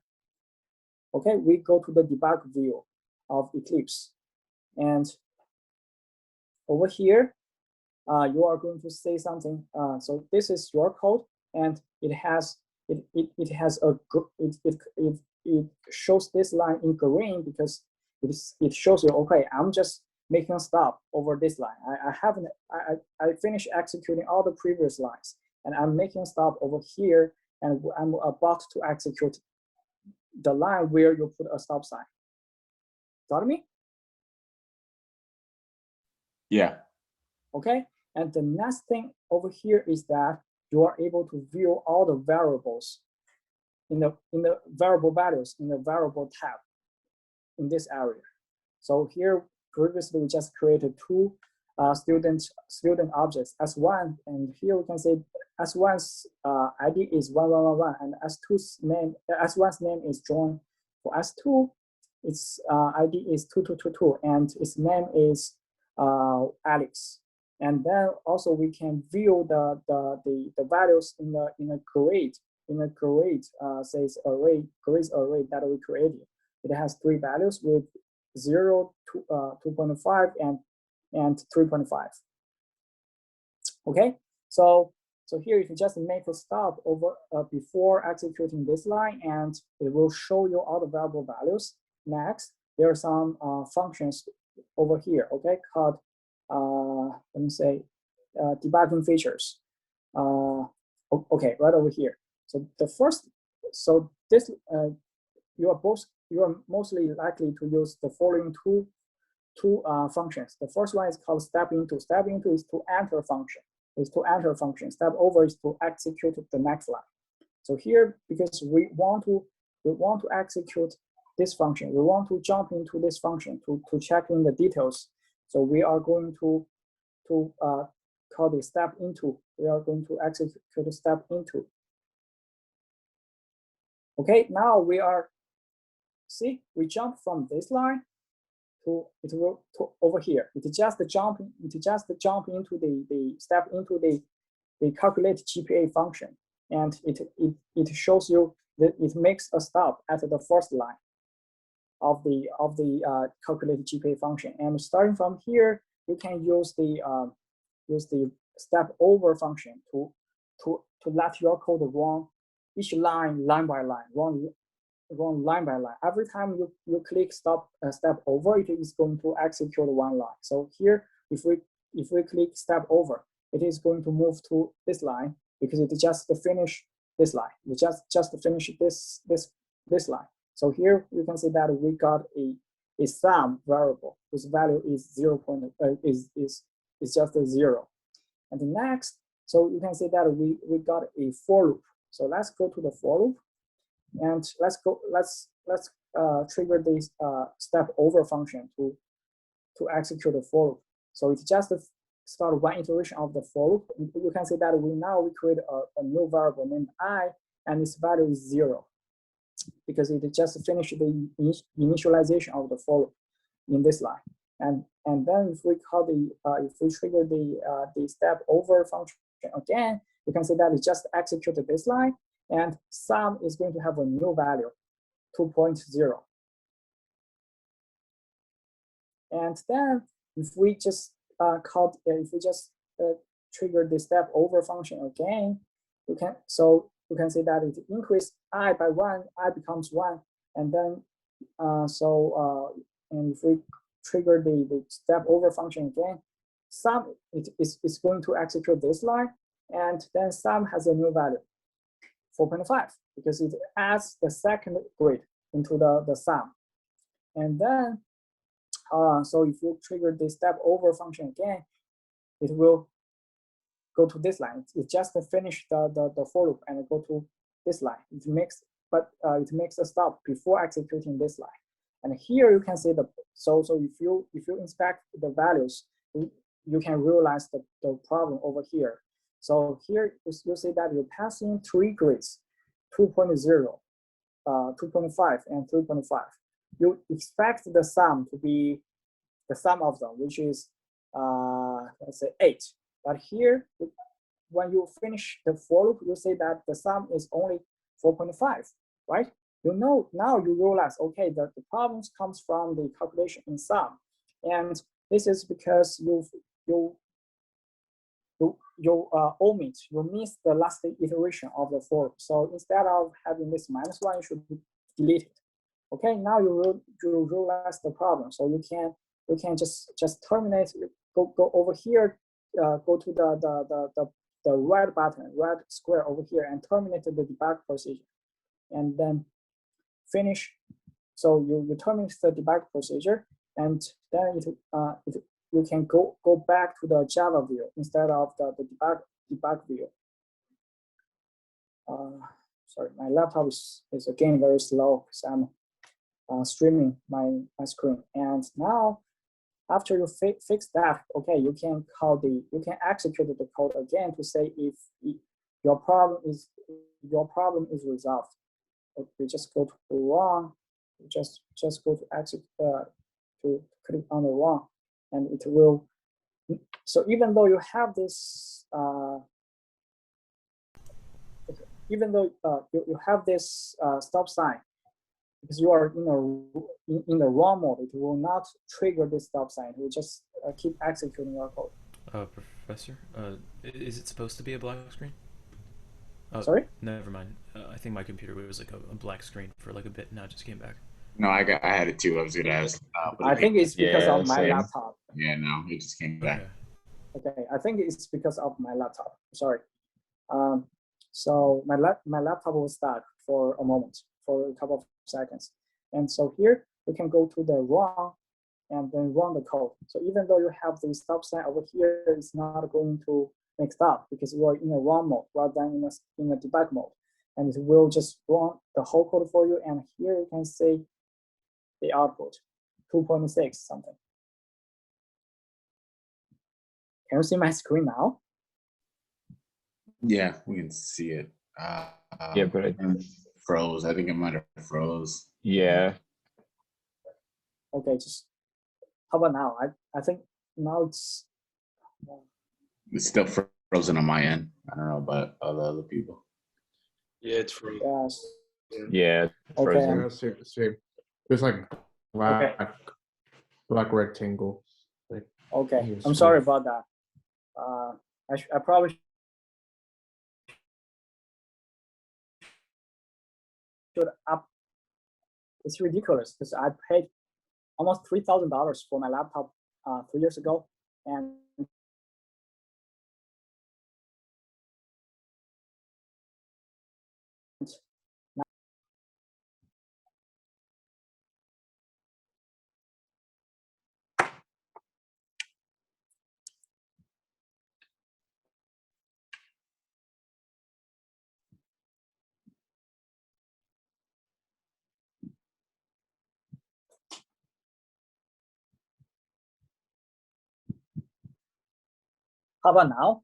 Okay, we go to the debug view of Eclipse, and over here, you are going to see something. So this is your code, and it shows this line in green because it shows you, okay, I'm just making a stop over this line. I finished executing all the previous lines, and I'm making a stop over here, and I'm about to execute the line where you put a stop sign. Got me? Yeah. Okay, and the next thing over here is that you are able to view all the variables in the variable values in the variable tab in this area. So here previously we just created two student objects, S1, and here we can say S1's ID is 1111 and S2's name, S1's name is John. For S2, its ID is 2222 and its name is Alex. And then also we can view the values in a grade says array grades array that we created. It has three values with 0, 2.5, and 3.5. Okay, so here you can just make a stop over before executing this line, and it will show you all the variable values. Next, there are some functions over here. Okay, called let me say debugging features. Okay, right over here. So the first, so this you are mostly likely to use the following two functions. The first one is called step into. Step into is to enter function. Step over is to execute the next line. So here, because we want to execute this function, we want to jump into this function to check in the details. So we are going to call the step into. We are going to execute the step into. Okay, now we are, see, we jump from this line to over here. It just jump into the step into the calculate GPA function, and it shows you that it makes a stop at the first line of the calculate GPA function. And starting from here, you can use the step over function to let your code run each line by line, run line by line. Every time you click step over, it is going to execute one line. So here, if we click step over, it is going to move to this line because it just finish this line. We just finish this line. So here you can see that we got a sum variable whose value is is just a 0. And the next, so you can see that we got a for loop. So let's go to the for loop, and let's trigger this step over function to execute the for loop. So it just start one iteration of the for loop. And you can see that we create a new variable named I, and its value is 0 because it just finished the initialization of the for loop in this line. And then if we call if we trigger the step over function again, you can see that it just executed this line, and sum is going to have a new value, 2.0. And then if we just trigger the step over function again, you can see that it increased I by 1, I becomes 1, and then and if we trigger the step over function again, sum is going to execute this line, and then sum has a new value, 4.5, because it adds the second grid into the sum. And then so if you trigger the step over function again, it will go to this line. It just finish the for loop and go to this line. It makes a stop before executing this line. And here you can see so if you inspect the values, you can realize the problem over here. So here you see that you pass in 3 grids, 2.0, 2.5, and 3.5. You expect the sum to be the sum of them, which is let's say 8. But here, when you finish the for loop, you see that the sum is only 4.5, right? Now you realize, okay, the problems comes from the calculation in sum, and this is because you miss the last iteration of the for loop. So instead of having this -1, you should delete it. Okay, now you realize the problem. So you can just terminate. Go over here. Go to the red button, red square over here, and terminate the debug procedure, and then finish. So you terminate the debug procedure, and then you can go back to the Java view instead of the debug view. Sorry, my laptop is again very slow because I'm streaming my screen. And now, after you fix that, okay, you can execute the code again to say if your problem is resolved. We just go to run, just go to execute to click on the run, and it will. So even though you have this, even though you have this stop sign, because you are in the run mode, it will not trigger this stop sign. It will just keep executing your code. Professor, is it supposed to be a black screen? Sorry? Never mind. I think my computer was like a black screen for like a bit. Now it just came back. No, I had it too. I was gonna ask. I think it's because Yeah, of my same. laptop. Yeah, no, it just came back. Okay, I think it's because of my laptop. Sorry. So my laptop was stuck for a moment, for a couple of seconds. And so here we can go to the run and then run the code. So even though you have the stop sign over here, it's not going to make stop because you are in a run mode rather than in a debug mode. And it will just run the whole code for you. And here you can see the output, 2.6 something. Can you see my screen now? Yeah, we can see it. Yeah, but I froze. I think it might have froze. yeah. Okay, just how about now? I think now it's still frozen on my end. I don't know about other people. Yeah, it's frozen. yes. Yeah. Okay. Frozen. Yeah, same. There's like black rectangle. Like, Okay, yes, I'm sorry yes. about that. I probably should up. It's ridiculous because I paid almost $3,000 for my laptop 3 years ago, and how about now?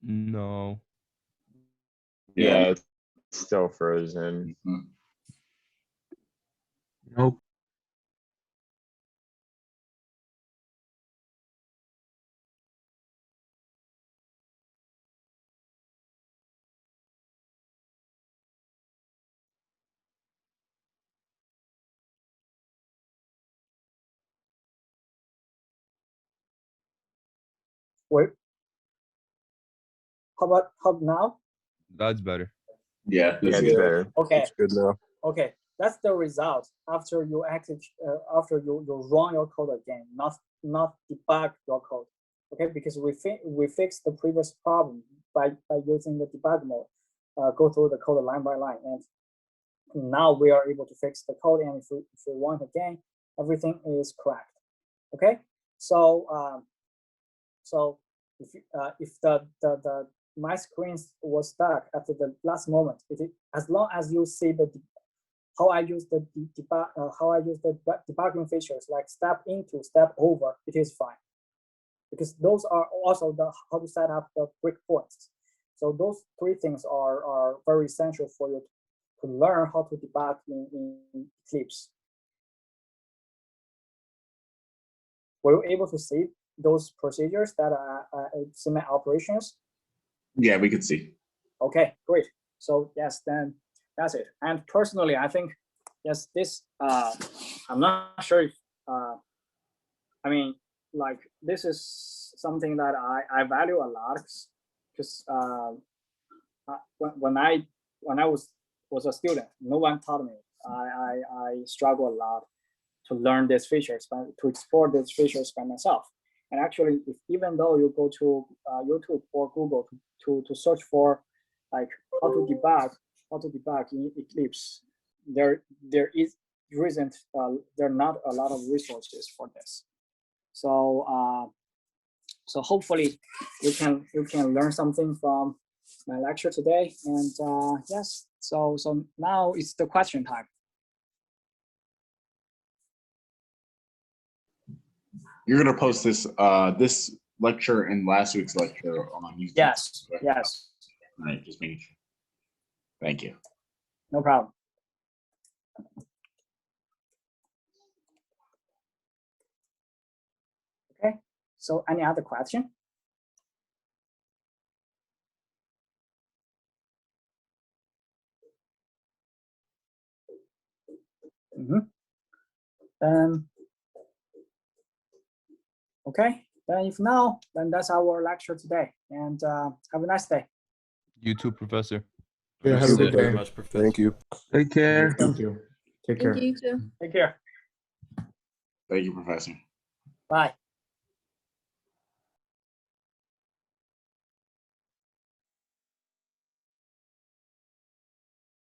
No. Yeah, it's still frozen. Mhm. Nope. Wait. How about now? That's better. Yeah, Yeah, that's it's good. better. Okay. It's good now. Okay, that's the result after you after you run your code again, not debug your code. Okay, because we fixed the previous problem by using the debug mode, go through the code line by line, and now we are able to fix the code. And if we run again, everything is correct. Okay, so so if the my screen was stuck at the last moment, as long as you see how I use the debugging features like step into, step over, it is fine, because those are also how to set up the breakpoints. So those three things are very essential for you to learn how to debug in Eclipse. Were you able to see those procedures that are semi operations? Yeah, we could see. Okay, great. So yes, then that's it. And personally, I think yes, this I'm not sure if I mean, like, this is something that I value a lot, because when I was a student, no one taught me. I struggle a lot to learn these features, to explore these features by myself. And actually, even though you go to YouTube or Google to search for like how to debug in Eclipse, there is reason there are not a lot of resources for this. So so hopefully you can learn something from my lecture today. And yes, so now it's the question time. You're gonna post this this lecture and last week's lecture on YouTube. Yes, correct? yes, All right, just making sure. Thank you. no problem. Okay, so any other question? Okay, then if now, then that's our lecture today. And have a nice day. You too, Professor. Yeah, have a Thank you good very day. much, Professor. Thank you. Take care. Thank you. Take care. Thank you too. Take care. Thank you, Professor. Bye.